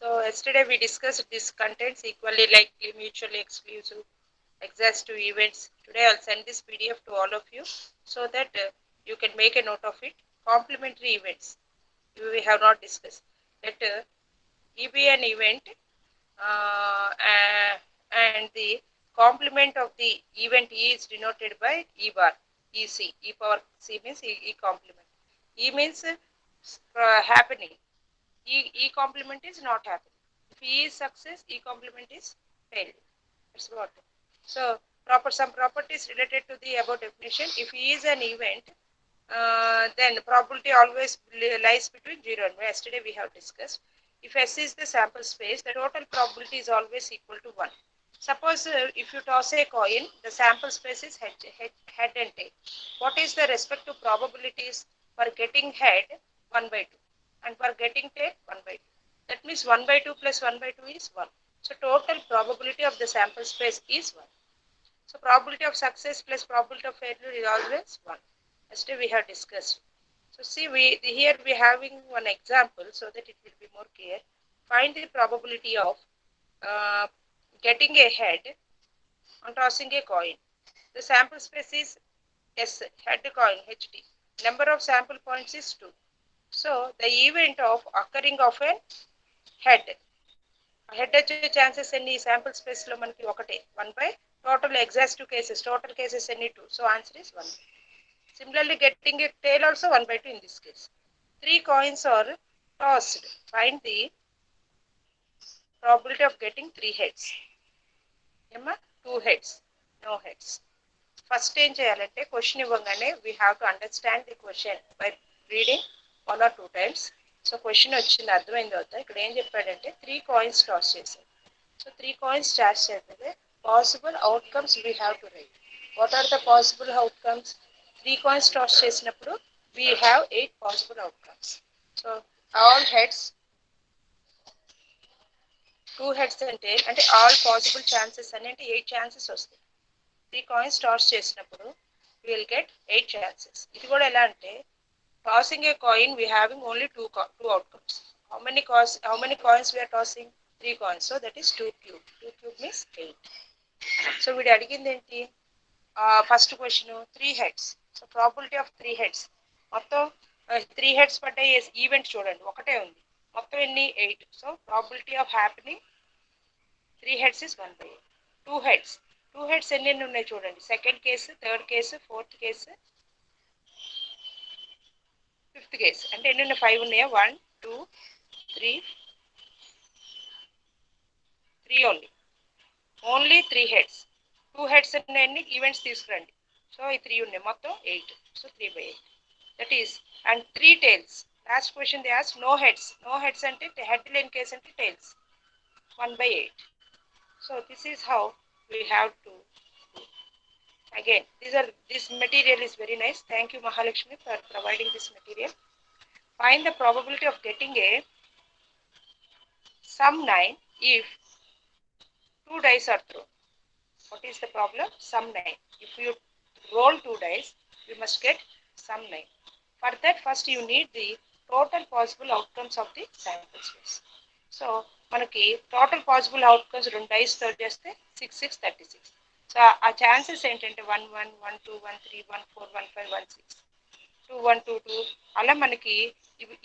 So yesterday we discussed these contents equally likely, mutually exclusive, exhaustive events. Today I'll send this PDF to all of you so that you can make a note of it. Complementary events we have not discussed. Let E be an event and the complement of the event E is denoted by E bar, EC. E power C means E complement. E means happening. E complement is not happening. If E is success, E complement is failure. That's what. So some properties related to the above definition. If E is an event, then probability always lies between 0 and 1. Yesterday we have discussed. If S is the sample space, the total probability is always equal to 1. Suppose if you toss a coin, the sample space is head and tail. What is the respective probabilities for getting head? 1 by 2. And for getting tail? 1 by 2. That means 1 by 2 plus 1 by 2 is 1. So total probability of the sample space is 1. So probability of success plus probability of failure is always 1. Yesterday we have discussed. So see, here we are having one example so that it will be more clear. Find the probability of uh, getting a head on tossing a coin. The sample space is S, head coin, HD. Number of sample points is 2. So the event of occurring of a head. Head వచ్చే chances ఎన్ని sample space లో మనకి ఒకటే 1 by total exhaustive cases ఎన్ని 2. So answer is 1. Similarly, getting a tail also 1 by 2 in this case. 3 coins are tossed. Find the probability of getting 3 heads. Emma, 2 heads, no heads. First ఏం చేయాలంటే question ఇవ్వగానే we have to understand the question by reading 1 or 2 times. So question వచ్చింది అర్థమైంది అవుతా ఇక్కడ ఏం చెప్పాడంటే 3 coins toss చేశారు. సో 3 కాయిన్స్ టాస్ చేస్తే possible outcomes we have to write. What are the possible outcomes? 3 coins toss చేసినప్పుడు we have 8 possible outcomes. So all heads 2 heads అంటే ఆల్ పాసిబుల్ ఛాన్సెస్ అని అంటే 8 ఛాన్సెస్ వస్తాయి. 3 కాయిన్స్ టాస్ చేసినప్పుడు will get 8 chances. ఇది కూడా ఎలా అంటే tossing a coin we having only two outcomes. How many coins we are tossing? 3 coins. So that is 2 cube. 2 cube means 8. So వీడు అడిగింది ఏంటి? First question 3 heads. So probability of 3 heads. మొత్తం 3 heads పడ్డాయి event చూడండి ఒకటే ఉంది. మొత్తం ఎన్ని 8. So probability of happening 3 heads is 1 by 8. 2 heads. 2 heads ఎన్ని ఉన్నాయి చూడండి. Second case, third case, fourth case, fifth case. అంటే ఎన్ని ఉన్నాయి? 5 ఉన్నాయా? 1 2 3 ఓన్లీ 3 heads. 2 heads ఉన్నాయన్ని ఈవెంట్స్ తీసుకురండి. సో ఈ 3 ఉన్నాయి మొత్తం 8. So 3 by 8. That is and 3 tails. Last question they has no heads. No heads అంటే హెడ్ లేని కేసు అంటే tails. 1 by 8. So this is how we have to again this material is very nice. Thank you Mahalakshmi for providing this material. Find the probability of getting a sum 9 if 2 dice are thrown. What is the problem? Sum 9. If you roll 2 dice, you must get sum 9. For that, first you need the total possible outcomes of the sample space. So మనకి total possible outcomes 2 dice తో చేస్తే 6 6 36. So ఆ chances ఏంటంటే 1 1 1 2 1 3 1 4 1 5 1 6 2 1 2 2 అలా మనకి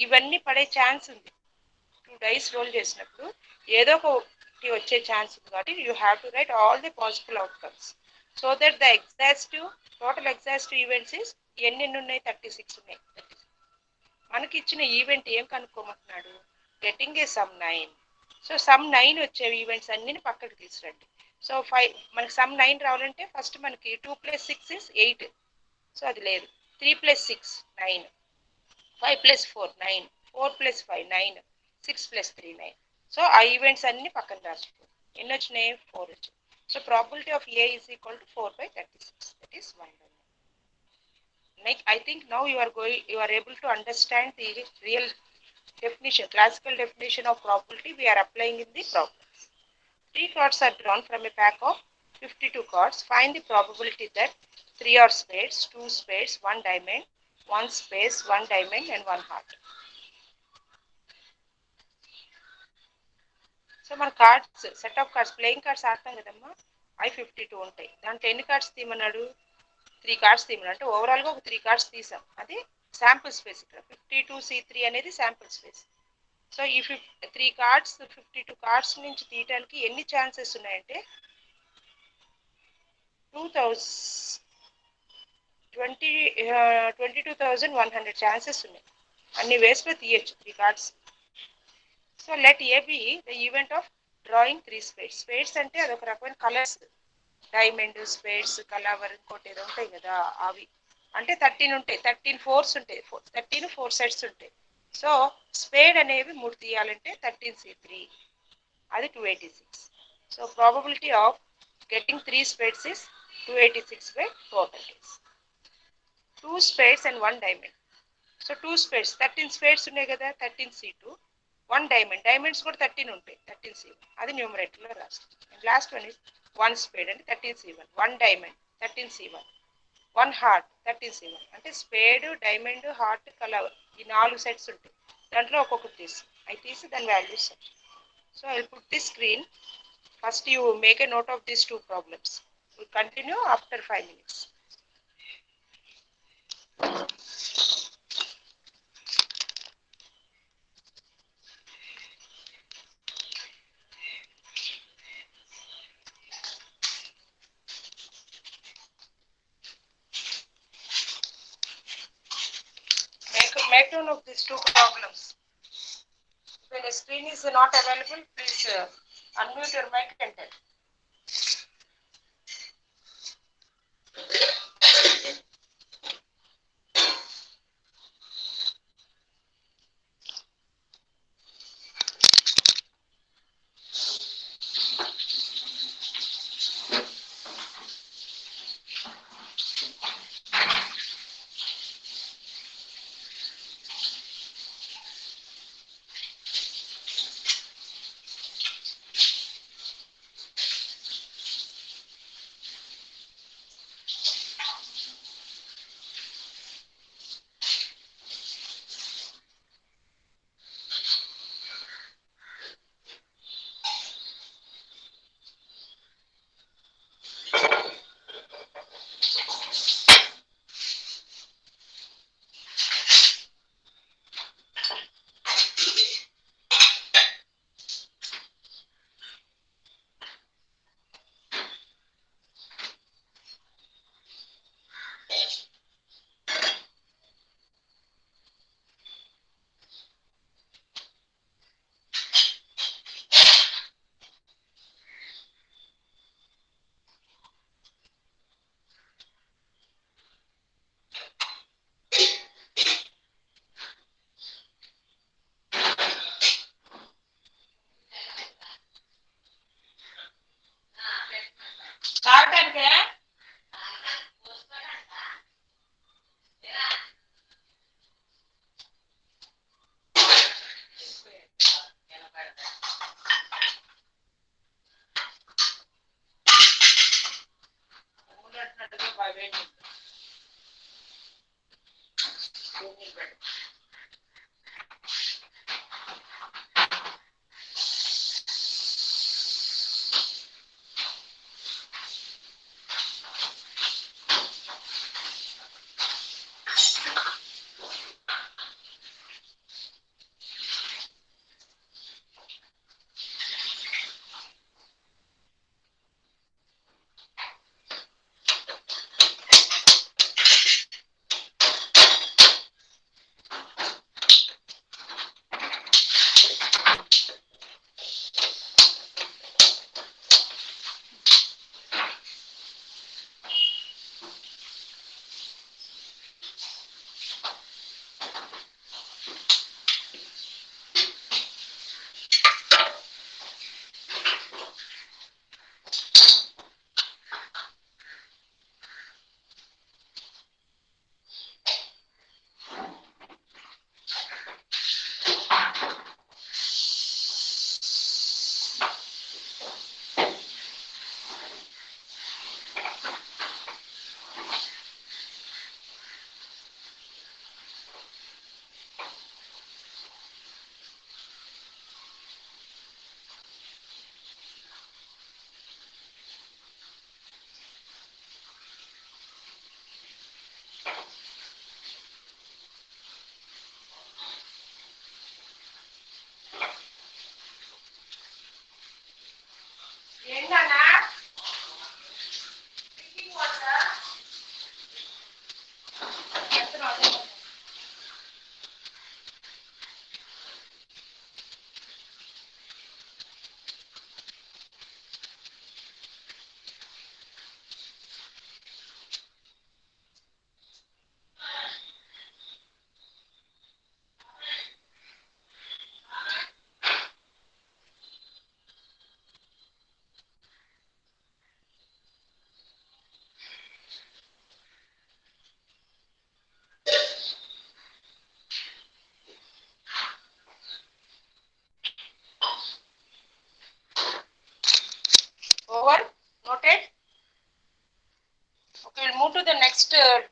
ఇవన్నీ పడే chance ఉంది. 2 డైస్ రోల్ చేసినప్పుడు ఏదో ఒకటి వచ్చే ఛాన్స్ ఉంది కాబట్టి you have to write all the possible outcomes so that the exhaustive total exhaustive events is ఎన్ని ఉన్నాయి? 36 ఉన్నాయి. మనకి ఇచ్చిన ఈవెంట్ ఏం కనుక్కోమంటున్నాడు? Getting a sum 9. So sum 9 వచ్చే ఈవెంట్స్ అన్ని పక్కకి తీసురండి. సో 5 మనకి సమ్ 9 రావాలంటే ఫస్ట్ మనకి 2 + 6 is 8. సో అది లేదు. 3 + 6 9, 5 + 4 9, 4 + 5 9, 6 + 3 9. సో ఆ ఈవెంట్స్ అన్ని పక్కన రాసుకో. ఎన్ని వచ్చినాయి? 4 వచ్చాయి. So probability of A is equal to 4 by 36. That is 1 by 9. Like I think now you are able to understand the real definition, classical definition of probability we are applying in the problems. 3 cards are drawn from a pack of 52 cards. Find the probability that 3 are spades, 2 spades, 1 diamond, 1 space, 1 diamond and 1 heart. మన cards set of cards playing cards ఆడతాం కదమ్మా, అవి 52 ఉంటాయి. దాంట్లో ఎన్ని cards తీయమన్నాడు, 3 cards తీయమన్నాడు. అంటే ఓవరాల్గా ఒక 3 కార్డ్స్ తీసాం, అది శాంపుల్ స్పేస్. ఇక్కడ 52C3 అనేది శాంపుల్ స్పేస్. సో ఈ 3 కార్డ్స్ 52 కార్డ్స్ నుంచి తీయటానికి ఎన్ని ఛాన్సెస్ ఉన్నాయంటే 22,100 ఛాన్సెస్ ఉన్నాయి. అన్ని వేస్లో తీయచ్చు 3 cards. So let A be the event of drawing 3 spades. Spades అంటే అదొక రకమైన కలర్స్, డైమండ్, స్పేడ్స్, కలవర్, ఇంకోటి ఏదో ఉంటాయి కదా అవి. అంటే 13 ఉంటాయి, 13 ఫోర్స్ ఉంటాయి, 13 4 సెట్స్ ఉంటాయి. సో స్పేడ్ అనేవి 3 తీయాలంటే 13C3, అది 286. So probability of getting 3 spades is 286 by total case. 2 spades and 1 diamond. So 2 spades, 13 spades ఉన్నాయి కదా, 13C2, 1 diamond, diamonds కూడా 13 ఉంటాయి, 13C1, అది న్యూమరేటర్లో రాస్తాం. And last one is 1 spade అంటే 13C1, 1 diamond 13C1, 1 heart 13C1. అంటే స్పేడ్, డైమండ్, హార్ట్, కలవర్, ఈ 4 సెట్స్ ఉంటాయి. దాంట్లో ఒక్కొక్కటి తీసి అవి తీసి దాని values. So I will put the screen. First you make a note of these 2 problems. We'll continue after 5 minutes. Make note of these 2 problems. When a screen is not available, please unmute your mic and tell.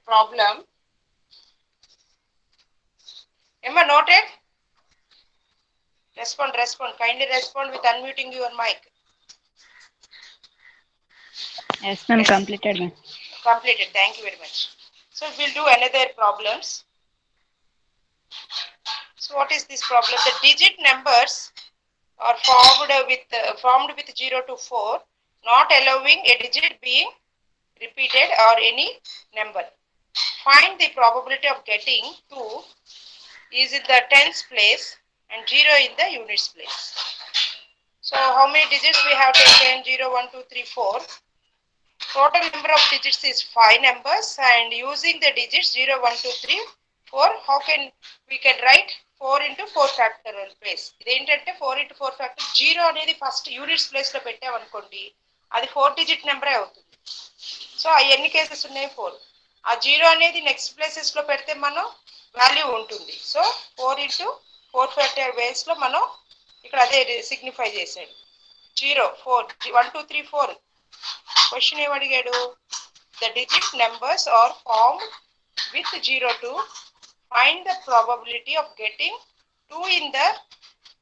problem. Emma, noted? Respond. Kindly respond with unmuting your mic. Yes, ma'am. Completed, ma'am. Completed. Thank you very much. So we'll do another problems. So what is this problem? The digit numbers are formed with 0 to 4, not allowing a digit being repeated or any number. Find the probability of getting 2 is in the tens place and 0 in the units place. So how many digits we have taken? 0, 1, 2, 3, 4. Total number of digits is 5 numbers, and using the digits 0, 1, 2, 3, 4, how can we can write 4 into 4 factorial place. ఇదేంటంటే 4 into 4 factorial 0 అనేది first units place లో పెట్టామనుకోండి అది 4 digit నెంబరే అవుతుంది. So ఆ ఎన్ని cases ఉన్నాయి 4. ఆ 0 అనేది నెక్స్ట్ ప్లేసెస్ లో పెడితే మనం వాల్యూ ఉంటుంది. సో 4 into 4 factorial వేస్ లో మనం ఇక్కడ అదే సిగ్నిఫై చేసాడు. 0, 4, 1, 2, 3, 4. క్వశ్చన్ ఏమడిగాడు? The digit numbers are formed with 0 to find the probability of getting 2 in the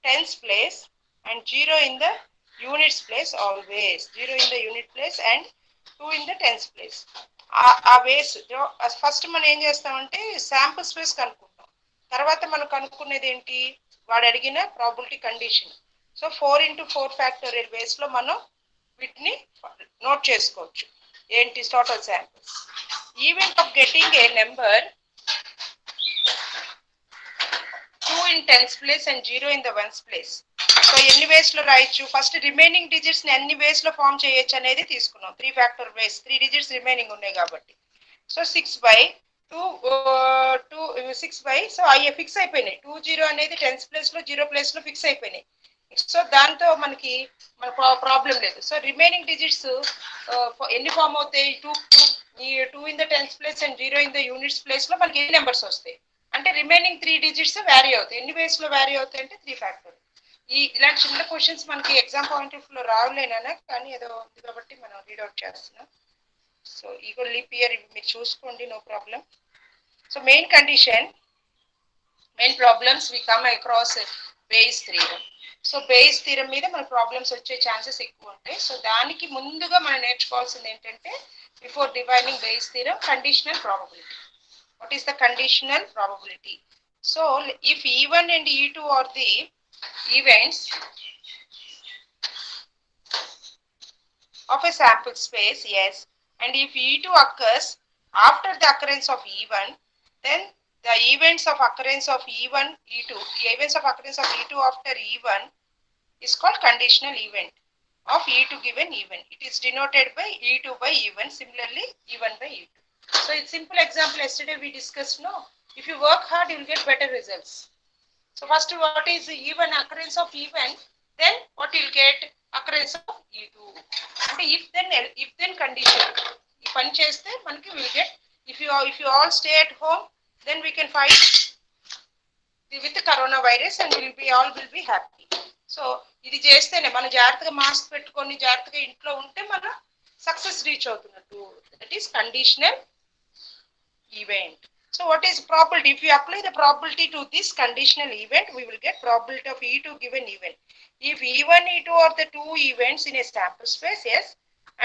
tens place and 0 in the units place always. 0 in the unit place and 2 in the tens place. ఆ వేస్ first మనం ఏం చేస్తామంటే sample space కనుక్కుంటాం. తర్వాత మనం కనుక్కునేది ఏంటి? వాడు అడిగిన probability condition. So 4 into 4 factorial వేస్ లో మనం వీటిని నోట్ చేసుకోవచ్చు. ఏంటి? Total samples. Event of getting a number 2 in tens place and 0 in the ones place. So ఎన్ని వేస్ లో రాయొచ్చు? ఫస్ట్ రిమైనింగ్ డిజిట్స్ ని ఎన్ని వేస్ లో ఫామ్ చేయొచ్చు అనేది తీసుకున్నాం. 3 ఫ్యాక్టర్ వేస్, 3 డిజిట్స్ రిమైనింగ్ ఉన్నాయి కాబట్టి. సో 6/2 సో అవి ఫిక్స్ అయిపోయినాయి. 2, 0 అనేది టెన్స్ ప్లేస్ లో 0 ప్లేస్ లో ఫిక్స్ అయిపోయినాయి. సో దాంతో మనకి మన ప్రాబ్లం లేదు. సో రిమైనింగ్ డిజిట్స్ ఎన్ని ఫామ్ అవుతాయి? 2 in the tens place and 0 in the units place లో మనకి ఎన్ని నెంబర్స్ వస్తాయి అంటే రిమైనింగ్ 3 డిజిట్స్ వ్యారీ అవుతాయి. ఎన్ని వేస్ లో వ్యారీ అవుతాయి అంటే 3 ఫ్యాక్టర్. ఇలాంటి చిన్న క్వశ్చన్స్ మనకి ఎగ్జామ్ పాయింట్ ఆఫ్ లో రావులేనా, కానీ ఏదో ఉంది కాబట్టి మనం రీడ్అవుట్ చేస్తున్నాం. సో ఈగో లీప్ ఇయర్ మీరు చూసుకోండి, no problem. So main problems we come across Bayes theorem. So Bayes theorem మీద మన ప్రాబ్లమ్స్ వచ్చే ఛాన్సెస్ ఎక్కువ ఉంటాయి. సో దానికి ముందుగా మనం నేర్చుకోవాల్సింది ఏంటంటే before dividing base theorem, conditional probability. What is the conditional probability? So if E1 and E2 are the events of a sample space, yes, and if E2 occurs after the occurrence of E1, then the events of occurrence of E1, E2, the events of occurrence of E2 after E1 is called conditional event of E2 given E1. It is denoted by E2 by E1, similarly E1 by E2. So in simple example yesterday we discussed, no, if you work hard you will get better results. So first what is E1 occurrence of E1, then what you will get occurrence of E2. And if then condition. If పని చేస్తే మనకి will get, if you all stay at home, then we can fight with the coronavirus and all will be happy. So ఇది చేస్తేనే మనం జాగ్రత్తగా mask పెట్టుకొని జాగ్రత్తగా ఇంట్లో ఉంటే మనం సక్సెస్ రీచ్ అవుతున్నట్టు. That is conditional event. So what is probability? If you apply the probability to this conditional event, we will get probability of E2 given event. If E1, E2 are the two events in a sample space, yes,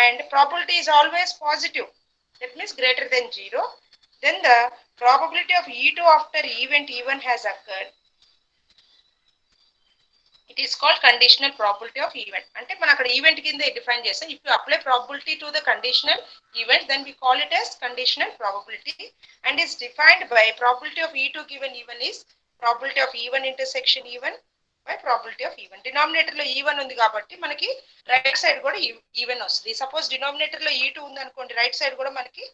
and probability is always positive, that means greater than 0, then the probability of E2 after event E1 has occurred, it is called conditional probability of event. అంటే మనం అక్కడ event కింద define చేస్తాం. If you apply probability to the conditional event, then we call it as conditional probability and is defined by probability of E2 given E1 is probability of E1 intersection E1 by probability of E1. Denominator లో E1 ఉంది కాబట్టి మనకి right side కూడా E1 వస్తుంది. Suppose denominator లో E2 ఉంది అనుకోండి, right side కూడా మనకి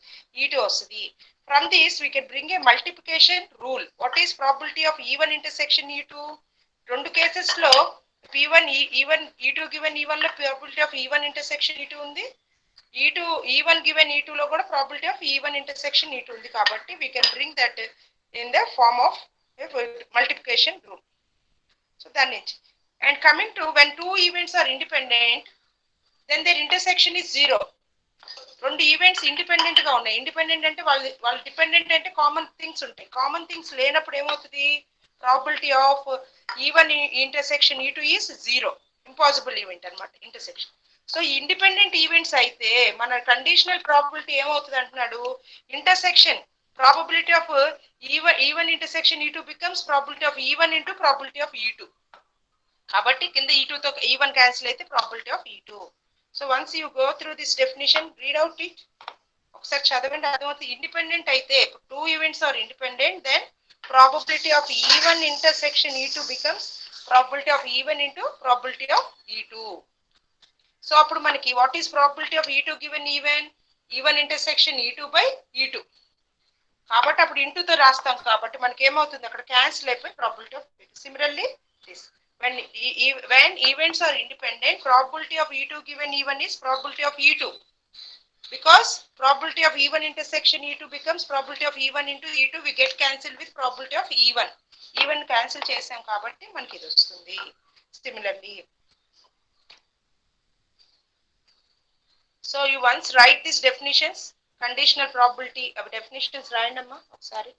E2 వస్తుంది. From this we can bring a multiplication rule. What is probability of E1 intersection E2? రెండు కేసెస్ లో P1 E2 గివెన్ E1 లో probability of E1 intersection E2 ఉంది. E1 గివెన్ E2 లో కూడా probability of E1 intersection E2 ఉంది. కాబట్టి we can bring that in the form of a multiplication rule. So దాని నుంచి and coming to when two events are independent, then their intersection is 0. రెండు events independent గా ఉన్నాయి. Independent అంటే వాళ్ళు dependent అంటే కామన్ థింగ్స్ ఉంటాయి. కామన్ థింగ్స్ లేనప్పుడు ఏమవుతుంది, probability of E one intersection E two is zero, impossible event అనమాట ఇంటర్సెక్షన్. సో ఇండిపెండెంట్ ఈవెంట్స్ అయితే మన కండిషనల్ ప్రాబిలిటీ ఏమవుతుంది అంటున్నాడు, intersection probability of E one intersection E two becomes probability of E one into probability of E two. కాబట్టి కింద ఈ టూతో even cancel అయితే probability of E two. So once you go through this definition, read out it, ఒకసారి చదవండి, అర్థమవుతుంది. Independent అయితే two events are independent, then probability of E one intersection E two becomes probability of E one into probability of E two. So అప్పుడు మనకి what is probability of E two given E one intersection E two by E two. కాబట్టి అప్పుడు ఇంటూతో రాస్తాం కాబట్టి మనకి ఏమవుతుంది, అక్కడ cancel అయిపోయి probability of E two. Similarly this when events are independent, probability of E2 given E1 is probability of E2, because probability of E1 intersection E2 becomes probability of E1 into E2. We get cancelled with probability of E1. E1 cancel చేసాం కాబట్టి మనకి ఇది వస్తుంది. Similarly, so you once write these definitions, conditional probability definitions రాయండి అమ్మా ఒకసారి.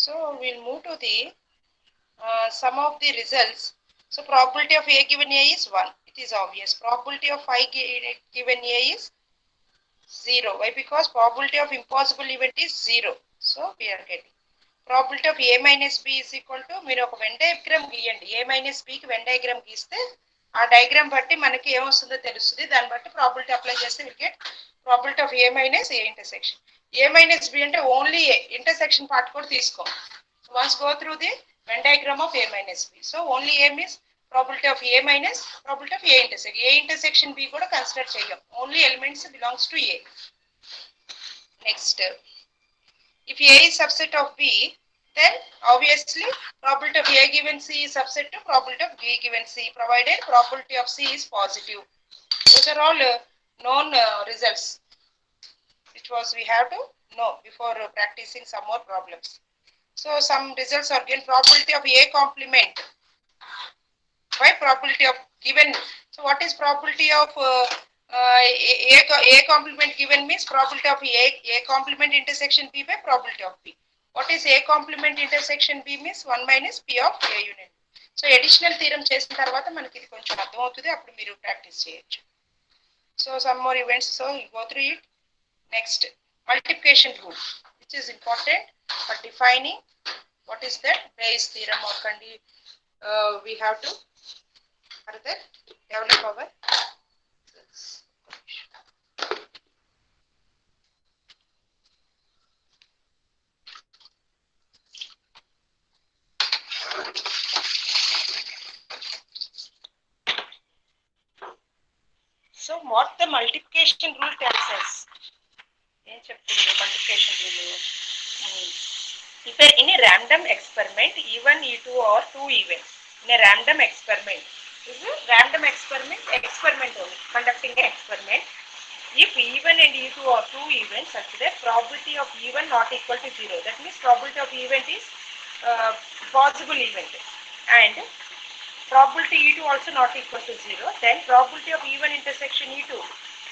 So we'll move to the sum of the results. So probability of A given A is 1. It is obvious. Probability of phi given A is 0. Why? Because probability of impossible event is 0. So we are getting probability of A minus B is equal to, మీరు ఒక Venn diagram గీయండి. A minus B కి Venn diagram గీస్తే ఆ diagram బట్టి మనకి ఏమొస్తుందో తెలుస్తుంది. దాన్ని బట్టి ప్రాబిలిటీ అప్లై చేస్తే will get probability of A minus A intersection. A minus B అంటే ఓన్లీ ఇంటర్సెక్షన్ పార్ట్ కూడా తీసుకో. Once go through the Venn diagram of A minus B. So only A means probability of A minus probability of A intersection. A intersection B కూడా consider చేయం. Only elements belongs to A. Next, if A is subset of B, then obviously probability of A given C is subset to probability of B given C, provided probability of C is positive. Those are all known results, which was we have to know before practicing some more problems. So some results are given. Probability of A complement by probability of given. So what is probability of A complement given means probability of A complement intersection B by probability of B. What is A complement intersection B means 1 minus P of A union. So additional theorem చేసిన తర్వాత మనకి ఇది కొంచెం అర్థం అవుతుంది, అప్పుడు మీరు practice చేయొచ్చు. So some more events, so go through it. Next multiplication rule, which is important for defining what is that Bayes theorem or we have to further develop our so what the multiplication rule tells us. Multiplication rule. If in a random experiment, E1, E2 or two events, in a random experiment, this is a random experiment only, conducting an experiment. If E1 and E2 are two events, such that probability of E1 not equal to 0. That means probability of event is possible event, and probability E2 also not equal to 0. Then probability of E1 intersection E2,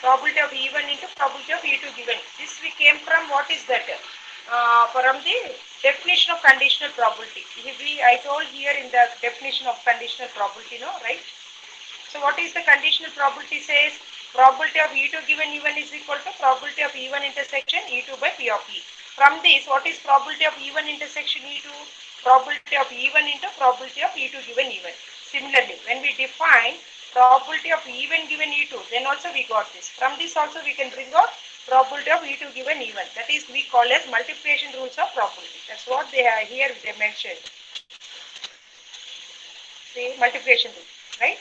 probability of E1 into probability of E2 given. This we came from what is that? From the definition of conditional probability. I told here in the definition of conditional probability, no, right? So what is the conditional probability says? Probability of E2 given E1 is equal to probability of E1 intersection E2 by P of E. From this, what is probability of E1 intersection E2? Probability of E1 into probability of E2 given E1. Similarly, when we define probability of E1 given E2, then also we got this. From this also we can bring out probability of E2 given E1. That is we call as multiplication rules of probability. That's what they are here they mentioned. See, multiplication rule, right?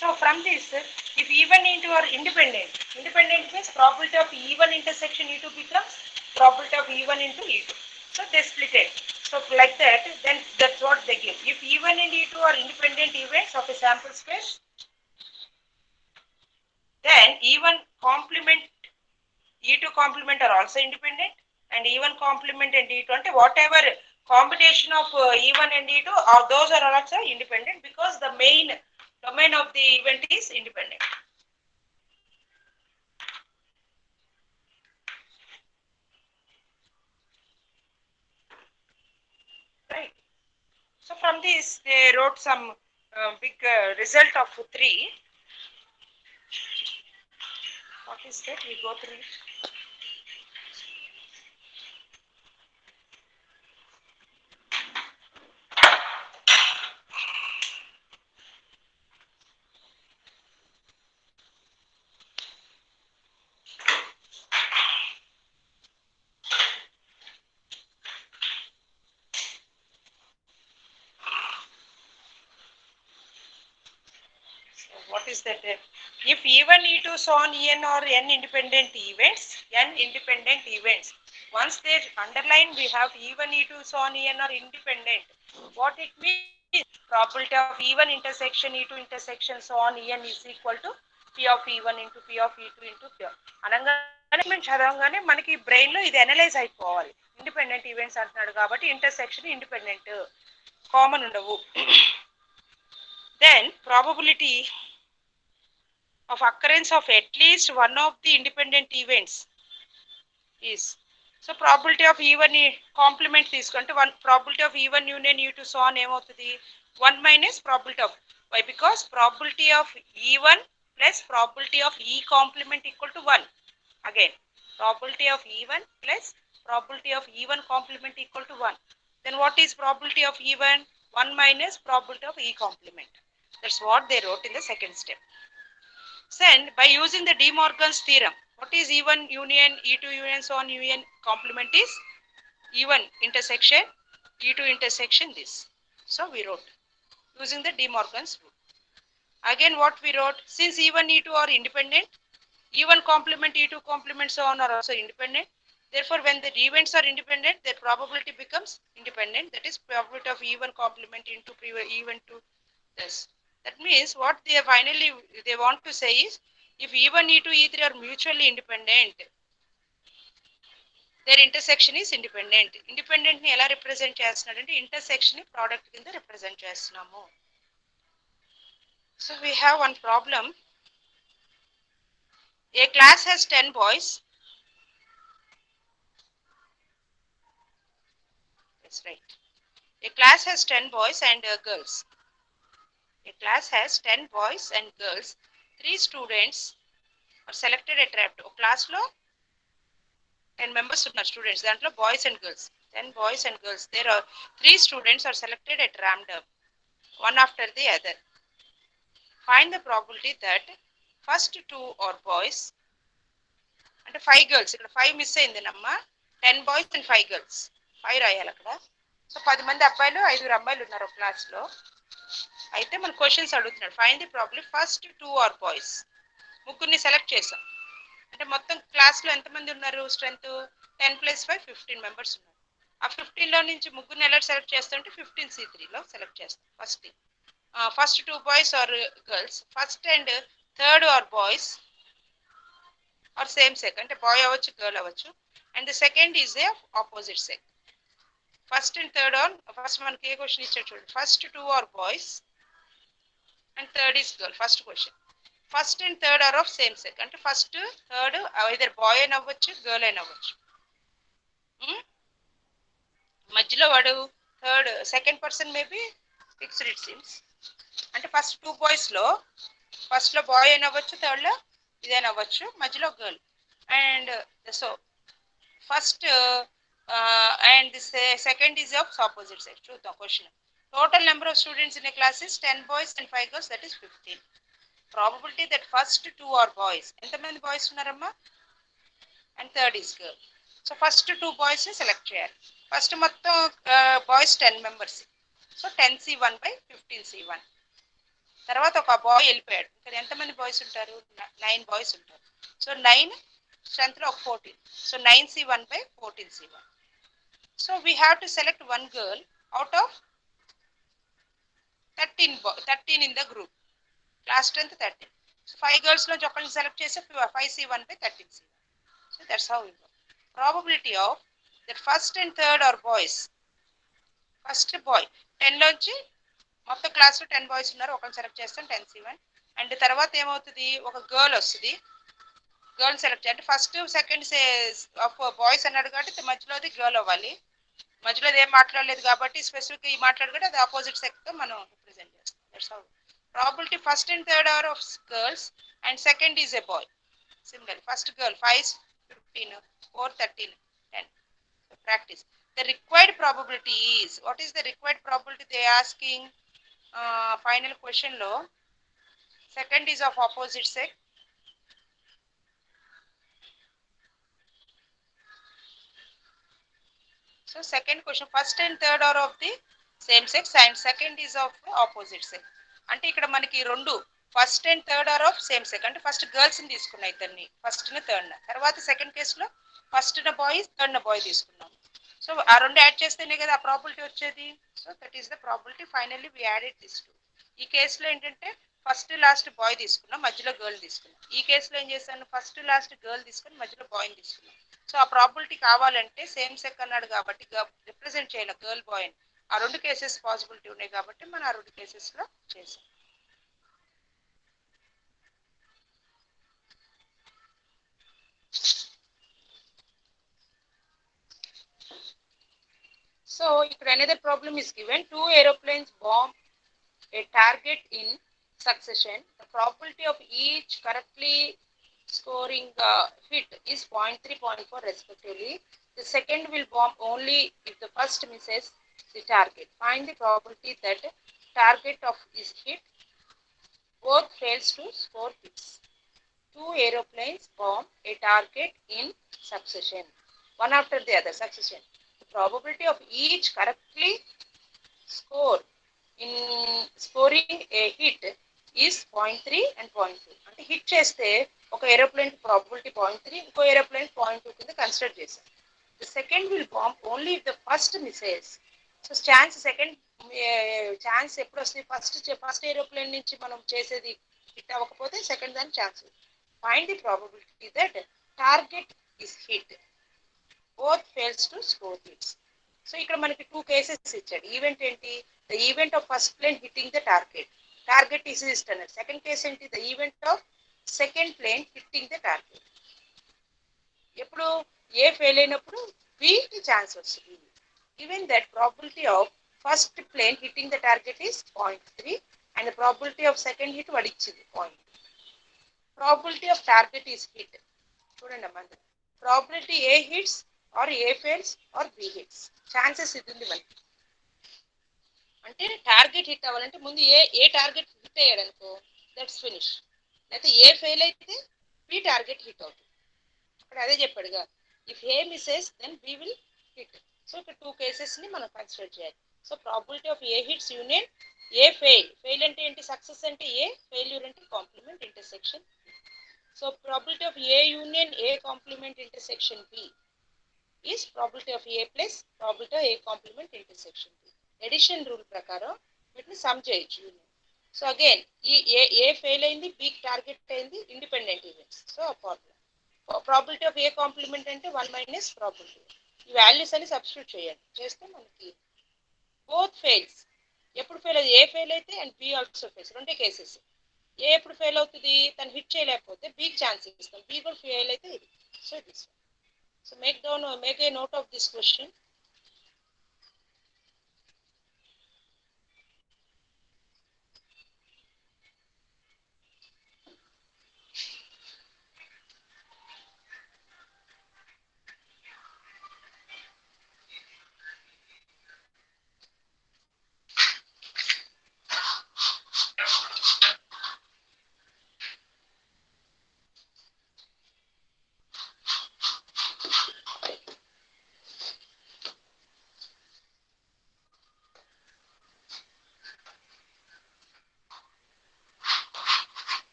So from this, if E1 into or independent means probability of E1 intersection E2 becomes probability of E1 into E2. So they split it. So like that, then that's what they give. If E1 and E2 are independent events of a sample space, then E1 complement, E2 complement are also independent, and E1 complement and E2, whatever combination of E1 and E2, those are also independent because the main domain of the event is independent. Right. So from this, they wrote some big result of 3. What is that? We go through it. What is that? If E1, E2, so on, En or n independent events, once they underline, we have E1, E2, so on, En are independent. What it means? Probability of E1 intersection E2 intersection so on En is equal to P of E1 into P of E2 into P. అనగానే చదవగానే మనకి brain లో ఇది analyse అయిపోవాలి. Independent events అంటున్నాడు కాబట్టి intersection independent common ఉండవు. Then probability of occurrence of at least one of the independent events is, so probability of E1 complement తీసుకుంటే one probability of E1 union E2 so on ఏమవుతుంది 1 minus probability of, why? Because probability of E1 plus probability of E complement equal to 1. Again, probability of E1 plus probability of E1 complement equal to 1. Then what is probability of E1? 1 minus probability of E complement. That's what they wrote in the second step. Then by using the De Morgan's theorem, what is E1 union E2 union so on union complement is E1 intersection E2 intersection this. So we wrote using the De Morgan's rule. Again what we wrote, since E1 E2 are independent, E1 complement E2 complement so on are also independent. Therefore when the events are independent, their probability becomes independent. That is probability of E1 complement into E1 to this. That means what they finally they want to say is, if E1, E2, E3 are mutually independent, their intersection is independent. Independent ni ela represent chestunadante intersection ni product kinda represent chestunnamo. So we have one problem. A class has 10 boys. That's right. A class has 10 boys and girls. A class has 10 boys and girls. 3 students are selected at random. Class lo 10 members are students. Dantlo boys and girls. 10 boys and girls. There are 3 students are selected at random, one after the other. Find the probability that first 2 are boys. అంటే 5 girls ఇక్కడ 5 miss అయిందేనమ్మా. 10 boys and 5 girls. 5 రాయాలి అక్కడ. So 10 మంది అబ్బాయిలు 5 అమ్మాయిలు ఉన్నారు class లో. అయితే మన క్వశ్చన్స్ అడుగుతున్నాడు. Find the problem first 2 are boys. ముగ్గురిని సెలెక్ట్ చేసాం. అంటే మొత్తం క్లాస్ లో ఎంతమంది ఉన్నారు స్ట్రెంత్? 10 + 5 15 మెంబర్స్ ఉన్నారు. ఆ 15 లో నుంచి ముగ్గురిని ఎలా సెలెక్ట్ చేస్తామంటే 15C3 లో సెలెక్ట్ చేస్తాం. First 2 boys are girls. First and third are boys are same sex, అంటే బాయ్ అవ్వచ్చు గర్ల్ అవ్వచ్చు. And the second is a opposite sex. First and third are, first మనకి ఏ క్వశ్చన్ ఇచ్చాడు చూడండి. First 2 are boys and third is girl. First question. First and third are of same sex, అంటే first third either boy అయినా అవ్వచ్చు girl అయినా అవ్వచ్చు. మధ్యలో వాడు third second person maybe fixed it seems. అంటే ఫస్ట్ 2 బాయ్స్ లో ఫస్ట్ లో బాయ్ అయినా అవ్వచ్చు, థర్డ్ లో ఇదైనా అవ్వచ్చు, మధ్యలో girl. And so first and second is of opposite sex. చూద్దాం question. Total number of students in a class is 10 boys and 5 girls, that is 15. Probability that first 2 are boys. ఎంతమంది boys ఉన్నారమ్మా? And third is girl. So first 2 boys ని select చేయాలి. First మొత్తం boys 10 members. So 10C1/15C1. తర్వాత ఒక bye వెళ్ళిపోయాడు. ఇక్కడ ఎంతమంది బాయ్స్ ఉంటారు? 9 బాయ్స్ ఉంటారు. సో 9 స్ట్రెంత్ లో ఒక 14. So 9C1/14C1. So we have to select 1 girl out of 13 in the group. Class strength 13. So 5 girls నుంచి ఒకరిని సెలెక్ట్ చేసి 5C1/13C1. So that's how we go. Probability of that first and third are boys. First boy 10 లోంచి మొత్తం class లో 10 boys ఉన్నారు, ఒకరిని select చేస్తాం 10C1. And తర్వాత ఏమవుతుంది? ఒక గర్ల్ వస్తుంది. గర్ల్ సెలెక్ట్ చేయాలి. ఫస్ట్ సెకండ్ బాయ్స్ అన్నాడు కాబట్టి మధ్యలోది గర్ల్ అవ్వాలి. మధ్యలో ఏం మాట్లాడలేదు కాబట్టి స్పెసిఫిక్ ఈ మాట్లాడు కూడా అది ఆపోజిట్ సెక్స్ తో మనం రిప్రజెంట్ చేస్తాం. That's how. Probability first and third are of girls and second is a boy. Similar first girl 5 15 4 13 10. Practice. The required probability is, what is the required probability they are asking? Final question lo second is of opposite sex. So second question, first and third are of the same sex and second is of the opposite sex. అంటే ఇక్కడ మనకి రెండు first and third are of same sex, అంటే first girls ని తీసుకున్నాం ఇద్దరిని, first ని third. తర్వాత సెకండ్ కేసులో ఫస్ట్ న బాయ్ థర్డ్ న బాయ్ తీసుకున్నాం. సో ఆ రెండు యాడ్ చేస్తేనే కదా ఆ ప్రాబిలిటీ వచ్చేది. So that is the probability. Finally we added this two. ఈ కేసులో ఏంటంటే ఫస్ట్ లాస్ట్ బాయ్ తీసుకున్నాం, మధ్యలో గర్ల్ తీసుకున్నాం. ఈ కేసులో ఏం చేశాను? ఫస్ట్ లాస్ట్ గర్ల్ తీసుకుని మధ్యలో బాయ్ని తీసుకున్నాం. సో ఆ ప్రాబిలిటీ కావాలంటే సేమ్ సెక్ అన్నాడు కాబట్టి రిప్రజెంట్ చేయాలి గర్ల్ బాయ్ అని. ఆ రెండు కేసెస్ పాసిబిలిటీ ఉన్నాయి కాబట్టి మనం ఆ రెండు కేసెస్ లో చేసాం. సో ఇక్కడ another problem is given. 2 aeroplanes bomb a target in succession. The probability of each correctly scoring hit is 0.3, 0.4 respectively. The second will bomb only if the first misses the target. Find the probability that target of is hit both fails to score hits. 2 aeroplanes bomb a target in succession, one after the other succession. The probability of each correctly score in scoring a hit is 0.3 and 0.2. అంటే hit చేస్తే ఒక aeroplane probability 0.3, ఇంకో aeroplane 0.2 కింద consider చేశాం. The second will bomb only if the first Mrs. So chance second chance ఎప్పుడు వస్తుంది? First aeroplane నుంచి మనం చేసేది హిట్ అవ్వకపోతే సెకండ్ దాని chance. Find the probability that target is hit both fails to score hits. So ఇక్కడ మనకి 2 cases ఇచ్చాడు. ఈవెంట్ ఏంటి? The event of first plane hitting the target is hit అన్నారు. సెకండ్ కేసు ఏంటి? The event of second plane hitting the target. ఎప్పుడు A fail అయినప్పుడు బికి chance వస్తుంది. Even that probability of first plane hitting the target is 0.3 and probability of second hit వాడు ఇచ్చింది 0. Probability of target is hit. చూడండి అమ్మా, probability A hits or A fails or B hits, chances ఇది ఉంది మనకి. అంటే target hit అవ్వాలంటే ముందు ఏ టార్గెట్ హిట్ అయ్యాడు అనుకో, దట్స్ ఫినిష్. లేకపోతే ఏ ఫెయిల్ అయితే బి టార్గెట్ హిట్ అవుతుంది. ఇక్కడ అదే చెప్పాడుగా, if A misses then B will hit. So ఇక్కడ 2 కేసెస్ ని మనం కన్సిడర్ చేయాలి. So probability of A hits union A fail అంటే ఏంటి, సక్సెస్ అంటే ఏ, ఫెయిల్యూర్ అంటే complement intersection. So probability of A union A complement intersection B is probability of A plus probability of A complement intersection B. Addition rule ప్రకారం వీటిని some చేయొచ్చు union. So again ఈ A fail అయింది, B target అయింది, independent events. So ఆ formula probability of A complement అంటే 1 minus probability. ఈ values అని సబ్స్టిట్యూట్ చేయండి, చేస్తే మనకి బోత్ ఫెయిల్స్. ఎప్పుడు ఫెయిల్ అవుతుంది, ఏ ఫెయిల్ అయితే అండ్ బి ఆల్సో ఫెయిల్స్, రెండే కేసెస్. ఏ ఎప్పుడు ఫెయిల్ అవుతుంది, తను హిట్ చేయలేకపోతే బికి ఛాన్స్ ఇస్తాం, బి కూడా ఫెయిల్ అయితే ఇది. So this. So make a note of this question.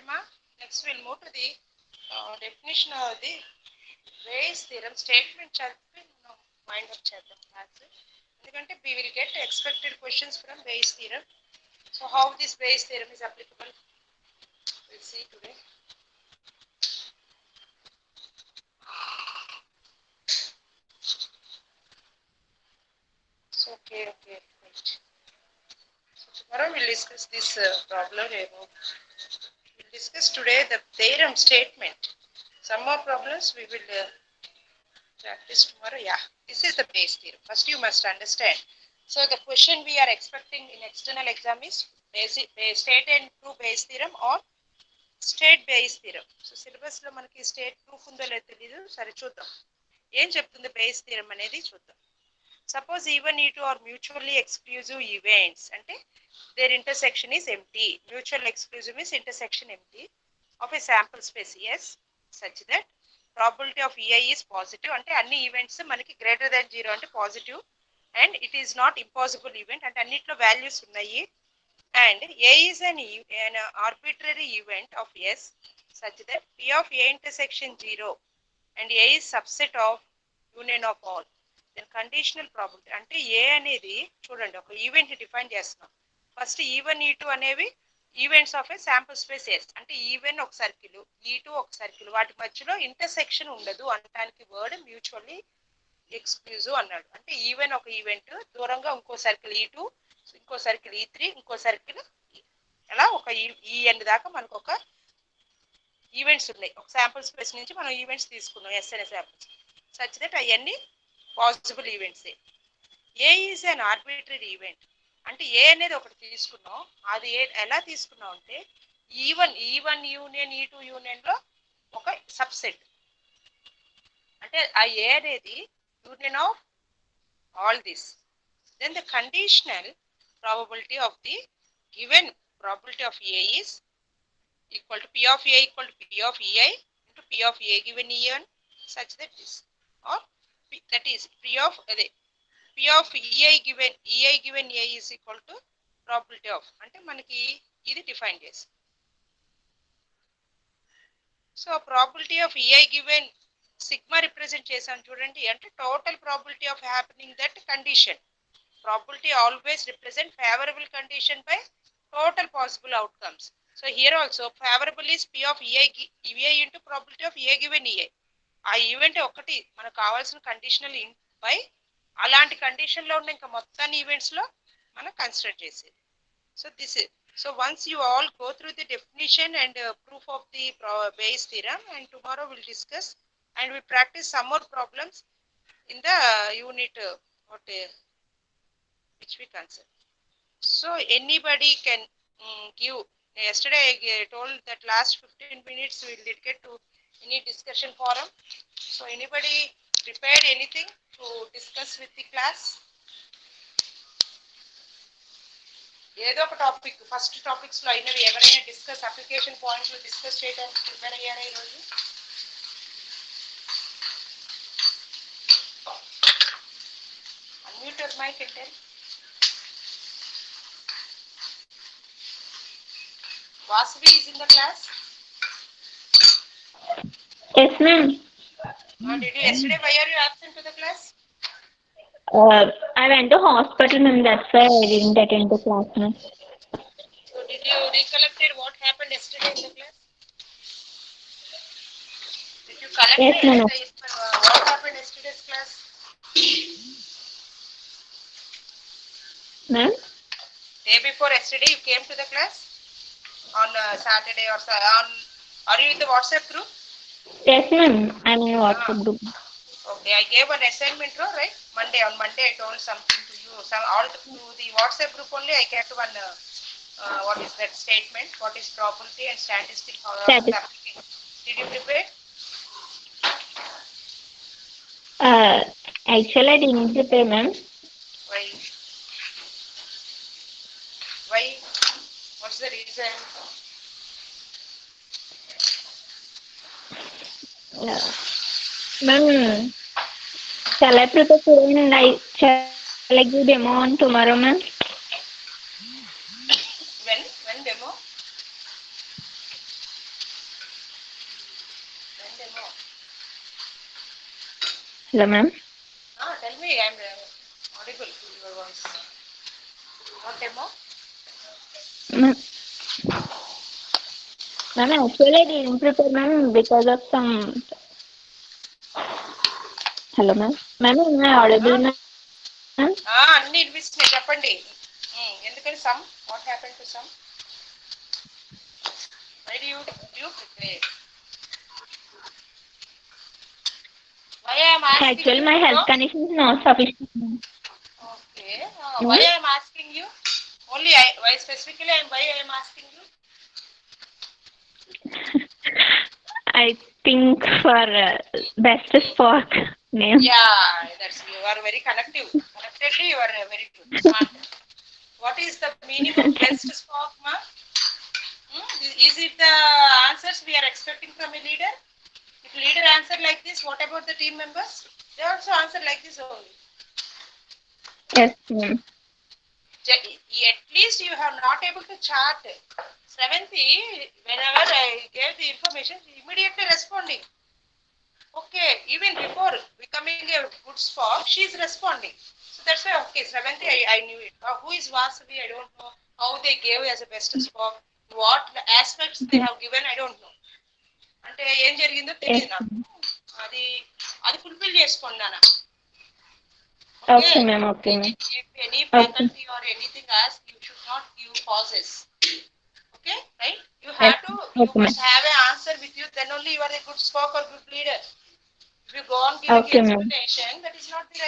Ma. Next we'll move to the definition of the Bayes theorem statement చదివి మనం మైండ్ అప్ చేద్దాం క్లాస్ ఎందుకంటే we will get expected questions from Bayes theorem. So how this Bayes theorem is applicable we'll see today. So okay right. So tomorrow we'll discuss this problem. We'll discuss today the theorem statement. Some more problems we will practice tomorrow. Yeah, this is the Bayes theorem. First you must understand. So the question we are expecting in external exam is state and prove Bayes theorem or state Bayes theorem. So syllabus లో మనకి state proof ఉందో లేదో తెలియదు సరే చూద్దాం ఏం చెప్తుంది Bayes theorem అనేది చూద్దాం. Suppose E1 E2 are mutually exclusive events అంటే their intersection is empty. Mutual exclusive means intersection empty of a sample space S such that probability of EI is positive అంటే అన్ని ఈవెంట్స్ మనకి greater than 0 అంటే positive and it is not impossible event అంటే అన్నిట్లో values ఉన్నాయి and A is an arbitrary event of S such that P of A intersection 0 and A is subset of union of all. Then conditional probability అంటే A అనేది చూడండి ఒక event define చేస్తున్నాం first E1 E2 అనేవి events of a sample space S అంటే E one ఒక circle E2 ఒక circle వాటి మధ్యలో ఇంటర్సెక్షన్ ఉండదు అనడానికి వర్డ్ మ్యూచువల్లీ ఎక్స్క్లూజివ్ అన్నాడు అంటే ఈవెన్ ఒక ఈవెంట్ దూరంగా ఇంకో సర్కిల్ E2 ఇంకో సర్కిల్ E3 ఇంకో సర్కిల్ అలా ఒక ఈ ఎండ్ దాకా మనకు ఒక ఈవెంట్స్ ఉన్నాయి ఒక శాంపుల్ స్పేస్ నుంచి మనం ఈవెంట్స్ తీసుకున్నాం ఎస్ అనే శాంపుల్స్ సచ్ దట్ అవన్నీ possible events A is an arbitrary event అంటే ఏ అనేది ఒకటి తీసుకున్నాం అది ఎలా తీసుకున్నాం అంటే E1 యూనియన్ E2 యూనియన్ లో ఒక సబ్సెట్ అంటే ఆ ఏ అనేది union of all this then the conditional probability of the given probability of A is equal to P of A equal to P of EI into P of A given En such that this or that is P of EI given A is equal to probability of అంటే మనకి ఇది define చేసి so probability of EI given sigma represent చేసాం చూడండి అంటే total probability of happening that condition. Probability always represent favorable condition by total possible outcomes. So here also favorable is P of EI into probability of A given EI. ఆ event ఒకటి మనకు కావాల్సిన conditional by అలాంటి condition లో ఉన్న ఇంకా మొత్తాన్ని events లో మనం కన్సిడర్ చేసేది so this so once you all go through the definition and proof of the Bayes theorem and tomorrow we'll discuss and we practice some more problems in the unit which we consider. So anybody can give. Yesterday I told that last 15 minutes we will dedicate to any discussion forum. So anybody prepared anything to discuss with the class? ఏదో ఒక topic first topics లో అయినవి ఎవరైనా discuss application points లో discuss చేయడానికి prepare అయ్యారా ఈరోజు unmute your mic and tell Vasavi is in the class? Yes, ma'am. Did you yesterday, why are you absent to the class? I went to hospital, ma'am. That's why I didn't attend the class, ma'am. So did you recollect what happened yesterday in the class? Did you collect Yes, ma'am. What happened yesterday's class? Ma'am? Day before yesterday you came to the class? On Saturday or are you in the WhatsApp group? Yes, ma'am. I'm in WhatsApp group. Okay, I gave an assignment, right? On Monday I told something to you. All to the WhatsApp group only I kept one. What is that statement? What is probability and statistic? Did you prepare? Actually, I didn't prepare, ma'am. Why? What's the reason? Ma'am, shall I prepare today and shall I give demo on tomorrow, ma'am? When demo? demo? Hello, ma'am. Tell me, I'm audible to your voice. What demo? Ma'am, actually I didn't prepare, ma'am, because of some. Hello, ma'am. Ma'am, am I audible, ma'am? అన్ని వినిపిస్తున్నాయి చెప్పండి. ఎందుకని some what happen to some? Why do you prepare? Why I am asking Actually, you? my health condition is not sufficient. Okay. Why I am asking you? Only why specifically why I am asking you? I think for best spark name. Yeah, that's you are very connective. Connectedly, you are very good. Smart. What is the meaning of best spark, ma? Is it the answers we are expecting from a leader? If leader answer like this, what about the team members? They also answer like this only. Yes, ma'am. At least you have not able to chart. Seventy, whenever I gave the information, immediately responding. Okay, even before becoming a good spot, she is responding. So that's why, okay, Seventy, I knew it. Who is Vasavi? I don't know. How they gave as a best spot. What aspects they have given, I don't know. అంటే ఏం జరిగిందో తెలియదు నాకు. అది అది fulfil చేసుకున్నాను. Okay, ma'am. Okay, ma'am. If any faculty or anything asks, you should not give pauses. Okay, right? You have to. You must have an answer with you. Then only you are a good spoke or good leader. If you go on giving explanation, that is not the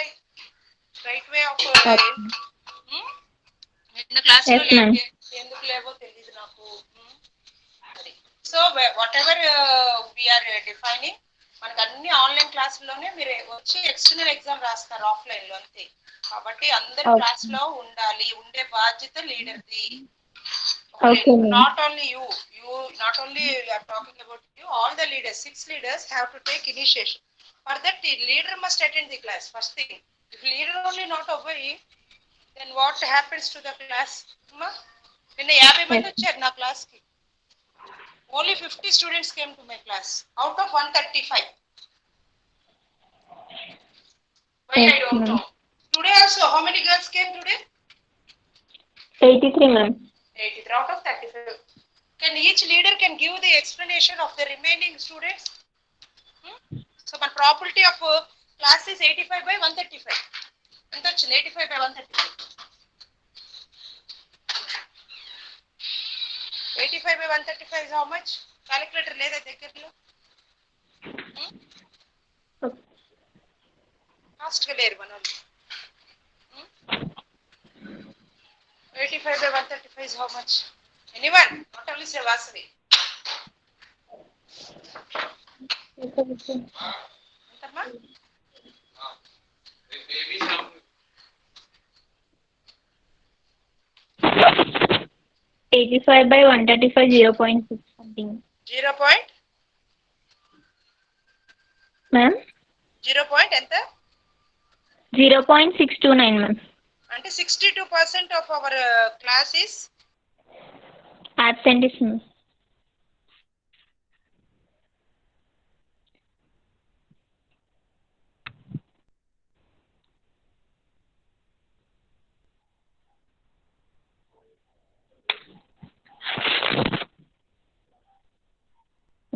right way of. నిన్న class లో ఎందుకు లేవో తెలియదు నాకు. So whatever we are defining, మనకు అన్ని online క్లాసుల్లోనే మీరు వచ్చి ఎక్స్టర్నల్ ఎగ్జామ్ రాస్తారు ఆఫ్లైన్ లో అంతే. కాబట్టి అందరు క్లాస్ లో ఉండాలి, ఉండే బాధ్యత లీడర్ది. Not only you, not only we are talking about you, all the leaders, 6 leaders have to take initiation. For that, the leader must attend the class. First thing, if leader only not obey, then what happens to the class? నిన్న 50 మంది వచ్చారు నా class కి. Only 50 students came to my class out of 135. Why I don't know. Today also, how many girls came today? 83, ma'am. 83 out of 35. Can each leader can give the explanation of the remaining students? So my probability of class is 85 by 135. ఎంత వచ్చింది? 85 by 135. 85 by 135 is how much? Calculator లేదా దగ్గరలో? Fast గా లేరు మన వాళ్ళు. 85 by 135 is how much? Anyone? Not only say Vasavi. ఎంతమ్మా? 85 by 135, 0.6 something. 0 point? Ma'am? 0 point ఎంత? 0.629, ma'am. అంటే 62% of our class is absenteeism.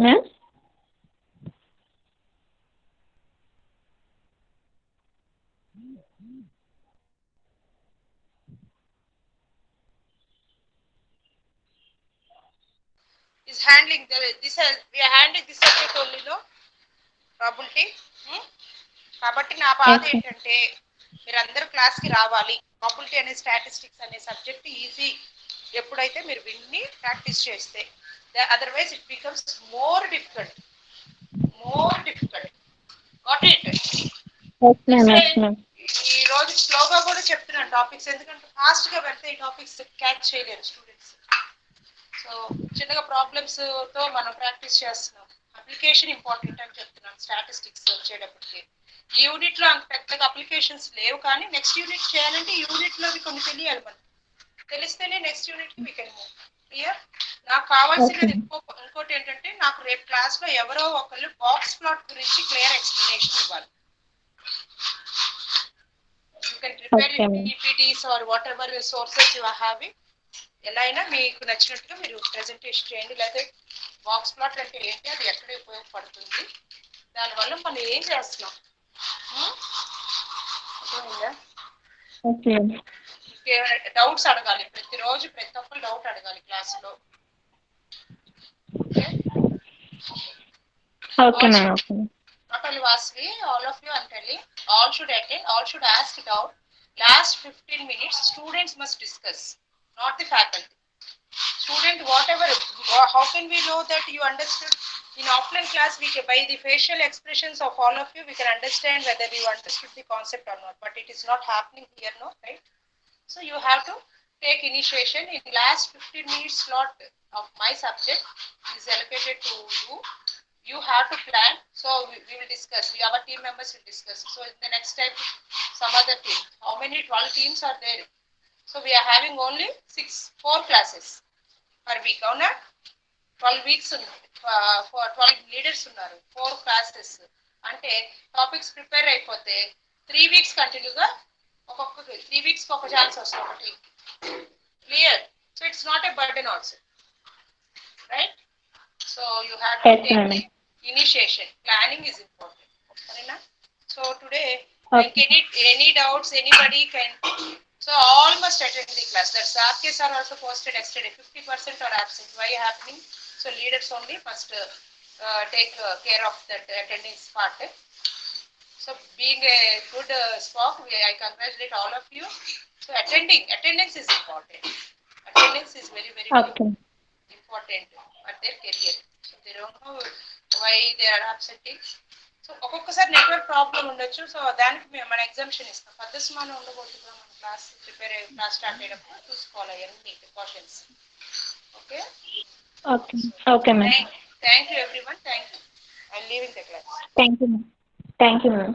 Ma'am? is handling this we are handling this subject only no probability. కాబట్టి నా బాధ ఏంటంటే మీరందరూ class కి రావాలి. ప్రాబిలిటీ అనే స్టాటిస్టిక్స్ అనే సబ్జెక్ట్ ఈజీ ఎప్పుడైతే మీరు విన్ని ప్రాక్టీస్ చేస్తే, otherwise it becomes more difficult. Got it? ఈ రోజు స్లోగా కూడా చెప్తున్నాను టాపిక్స్, ఎందుకంటే ఫాస్ట్ గా వెళ్తే ఈ టాపిక్స్ క్యాచ్ చేయలేరు స్టూడెంట్స్. సో చిన్నగా ప్రాబ్లమ్స్ తో మనం ప్రాక్టీస్ చేస్తున్నాం. అప్లికేషన్ ఇంపార్టెంట్ అని చెప్తున్నాను స్టాటిస్టిక్స్ వచ్చేటప్పటికి. ఈ యూనిట్ లో అంత పెద్దగా అప్లికేషన్స్ లేవు, కానీ నెక్స్ట్ యూనిట్ చేయాలంటే యూనిట్ లో కొన్ని తెలియాలి. మనం తెలిస్తేనే నెక్స్ట్ యూనిట్ కి వీ కెన్ మూవ్. క్లియర్. నాకు కావాల్సినది Okay. ఇంకోటి ఏంటంటే నాకు రేపు క్లాస్ లో ఎవరో ఒకళ్ళు బాక్స్ ప్లాట్ గురించి క్లియర్ ఎక్స్ప్లెనేషన్ ఇవ్వాలి. You can prepare Okay, ma'am. PPTs or whatever sources you are having. ఎలా అయినా మీకు నచ్చినట్టుగా మీరు ప్రెజెంటేషన్ చేయండి. లేదా బాక్స్ ప్లాట్ అంటే ఏంటి, అది ఎక్కడ ఉపయోగపడుతుంది, దానివల్ల మనం ఏం చేస్తున్నాం, అర్థమైందా? Okay. డౌట్స్ అడగాలి ప్రతిరోజు, ప్రతి ఒక్కరు డౌట్ అడగాలి క్లాసులో. Okay, ma'am. Okay. Not only Vasvi, all of you I'm telling, all should attend, all should ask doubt. Last 15 minutes, students must discuss, not the faculty. Student, whatever, how can we know that you understood? In offline class, we can, by the facial expressions of all of you, we can understand whether you understood the concept or not. But it is not happening here, no, right? So you have to take initiation. In last 15 minutes slot of my subject is allocated to you. You have to plan. So we will discuss. Our team members will discuss. So in the next time, some other team. How many 12 teams are there? So we are having only 4 classes per week. Avuna 12 weeks for 12 leaders ఉన్నారు, 4 classes అంటే topics prepare అయిపోతే 3 weeks కంటిన్యూగా ఒక్కొక్క 3 weeks ఒక chance వస్తుంది ఒకటి. Clear. So it's not a burden also, right? So you have to take the initiation. Planning is important. Arena? So today, like any doubts, anybody can. So all must attend the class. That's RKs are also posted yesterday. 50% are absent. Why happening? So leaders only must take care of that attendance part. So being a good spock, I congratulate all of you. So attendance is important. Attendance is very, very, Okay. very important for their career. So they don't know why they are absenting. So ఒక్కొక్కసారి network problem ఉండొచ్చు. So దానికి మేము మన exemption ఇస్తాం. పద్ధతిమానం ఉండబోతుందా మన class prepare అయ్యే క్లాస్ స్టార్ట్ అయ్యేటప్పుడు చూసుకోవాలి అవన్నీ precautions. Okay. Okay. Okay, ma'am. Thank you everyone. Thank you. I leaving the class. Thank you, ma'am. Thank you, ma'am.